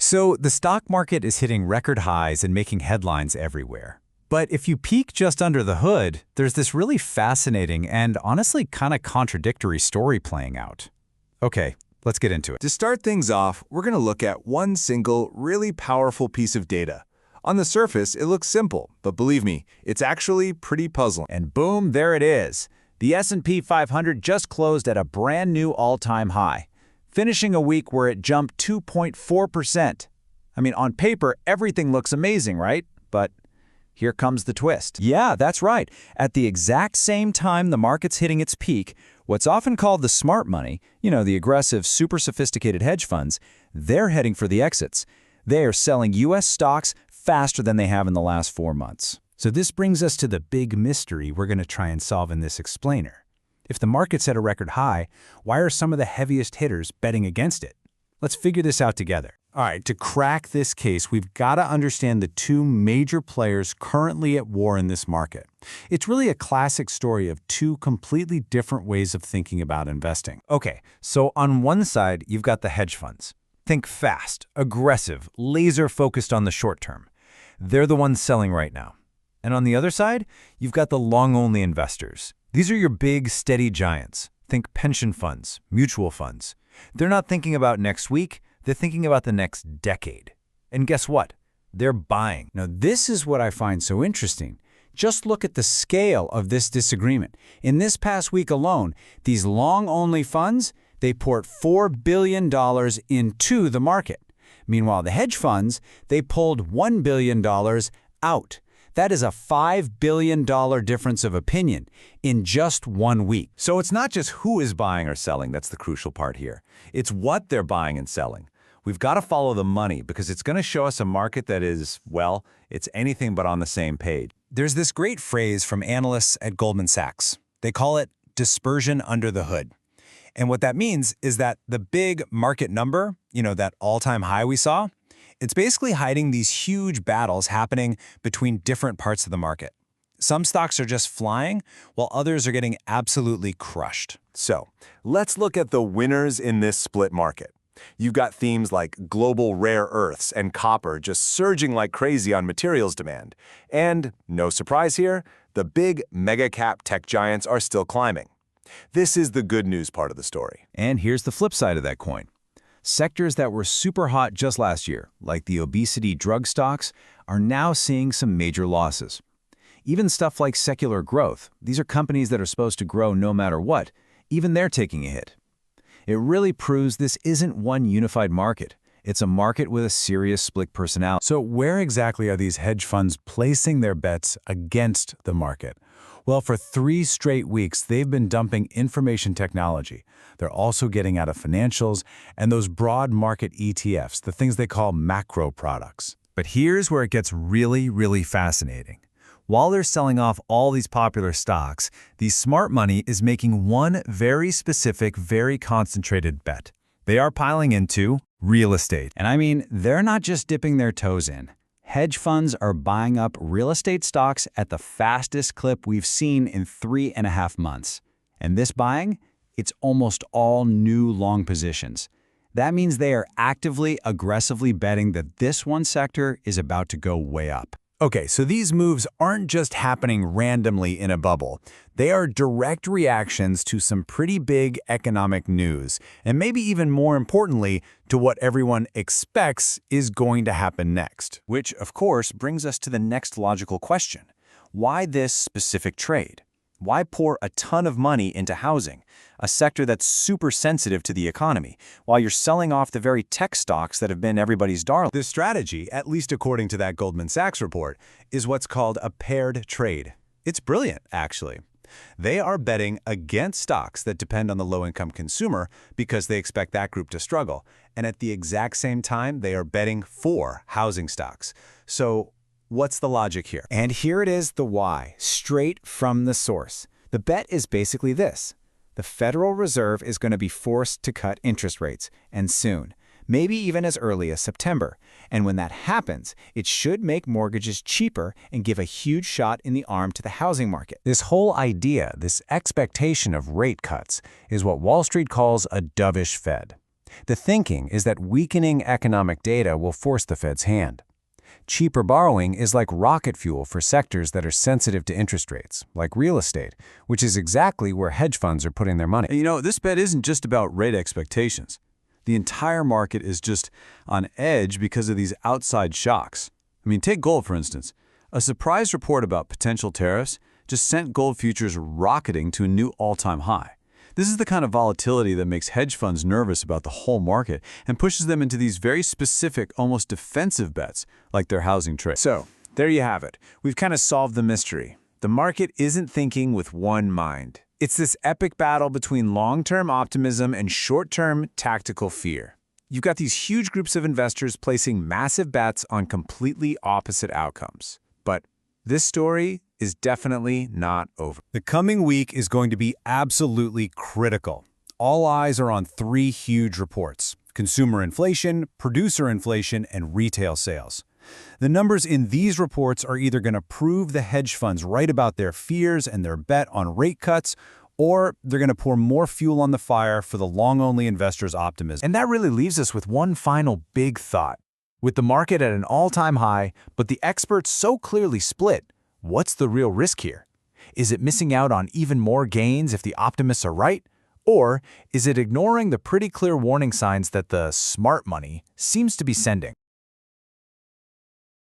So the stock market is hitting record highs and making headlines everywhere. But if you peek just under the hood, there's this really fascinating and honestly kind of contradictory story playing out. Okay, let's get into it. To start things off, we're going to look at one single, really powerful piece of data. On the surface, it looks simple, but believe me, it's actually pretty puzzling. And boom, there it is. The S&P 500 just closed at a brand new all-time high, finishing a week where it jumped 2.4%. I mean, on paper, everything looks amazing, right? But here comes the twist. Yeah, that's right. At the exact same time the market's hitting its peak, what's often called the smart money, the aggressive, super sophisticated hedge funds, they're heading for the exits. They are selling U.S. stocks faster than they have in the last 4 months. So this brings us to the big mystery we're going to try and solve in this explainer. If the market's at a record high, why are some of the heaviest hitters betting against it? Let's figure this out together. All right, to crack this case, we've got to understand the two major players currently at war in this market. It's really a classic story of two completely different ways of thinking about investing. Okay, so on one side, you've got the hedge funds. Think fast, aggressive, laser-focused on the short term. They're the ones selling right now. And on the other side, you've got the long-only investors. These are your big, steady giants. Think pension funds, mutual funds. They're not thinking about next week, they're thinking about the next decade. And guess what? They're buying. Now, this is what I find so interesting. Just look at the scale of this disagreement. In this past week alone, these long-only funds, they poured $4 billion into the market. Meanwhile, the hedge funds, they pulled $1 billion out. That is a $5 billion difference of opinion in just 1 week. So it's not just who is buying or selling that's the crucial part here. It's what they're buying and selling. We've got to follow the money because it's going to show us a market that is, well, it's anything but on the same page. There's this great phrase from analysts at Goldman Sachs. They call it dispersion under the hood. And what that means is that the big market number, that all-time high we saw, it's basically hiding these huge battles happening between different parts of the market. Some stocks are just flying, while others are getting absolutely crushed. So let's look at the winners in this split market. You've got themes like global rare earths and copper just surging like crazy on materials demand. And no surprise here, the big mega-cap tech giants are still climbing. This is the good news part of the story. And here's the flip side of that coin. Sectors that were super hot just last year, like the obesity drug stocks, are now seeing some major losses. Even stuff like secular growth, these are companies that are supposed to grow no matter what, even they're taking a hit. It really proves this isn't one unified market. It's a market with a serious split personality. So where exactly are these hedge funds placing their bets against the market? Well, for 3 straight weeks, they've been dumping information technology. They're also getting out of financials and those broad market ETFs, the things they call macro products. But here's where it gets really, really fascinating. While they're selling off all these popular stocks, the smart money is making one very specific, very concentrated bet. They are piling into real estate. And I mean, they're not just dipping their toes in. Hedge funds are buying up real estate stocks at the fastest clip we've seen in 3.5 months. And this buying, it's almost all new long positions. That means they are actively, aggressively betting that this one sector is about to go way up. Okay, so these moves aren't just happening randomly in a bubble. They are direct reactions to some pretty big economic news, and maybe even more importantly, to what everyone expects is going to happen next. Which, of course, brings us to the next logical question. Why this specific trade? Why pour a ton of money into housing, a sector that's super sensitive to the economy, while you're selling off the very tech stocks that have been everybody's darling? This strategy, at least according to that Goldman Sachs report, is what's called a paired trade. It's brilliant, actually. They are betting against stocks that depend on the low-income consumer because they expect that group to struggle. And at the exact same time, they are betting for housing stocks. So what's the logic here? And here it is, the why, straight from the source. The bet is basically this. The Federal Reserve is going to be forced to cut interest rates, and soon, maybe even as early as September. And when that happens, it should make mortgages cheaper and give a huge shot in the arm to the housing market. This whole idea, this expectation of rate cuts, is what Wall Street calls a dovish Fed. The thinking is that weakening economic data will force the Fed's hand. Cheaper borrowing is like rocket fuel for sectors that are sensitive to interest rates, like real estate, which is exactly where hedge funds are putting their money. And this bet isn't just about rate expectations. The entire market is just on edge because of these outside shocks. Take gold, for instance. A surprise report about potential tariffs just sent gold futures rocketing to a new all-time high. This is the kind of volatility that makes hedge funds nervous about the whole market and pushes them into these very specific, almost defensive bets, like their housing trade. So, there you have it. We've kind of solved the mystery. The market isn't thinking with one mind. It's this epic battle between long-term optimism and short-term tactical fear. You've got these huge groups of investors placing massive bets on completely opposite outcomes. But this story is definitely not over. The coming week is going to be absolutely critical. All eyes are on three huge reports: consumer inflation, producer inflation, and retail sales. The numbers in these reports are either going to prove the hedge funds right about their fears and their bet on rate cuts, or they're going to pour more fuel on the fire for the long-only investors' optimism. And that really leaves us with one final big thought. With the market at an all-time high, but the experts so clearly split, what's the real risk here? Is it missing out on even more gains if the optimists are right? Or is it ignoring the pretty clear warning signs that the smart money seems to be sending?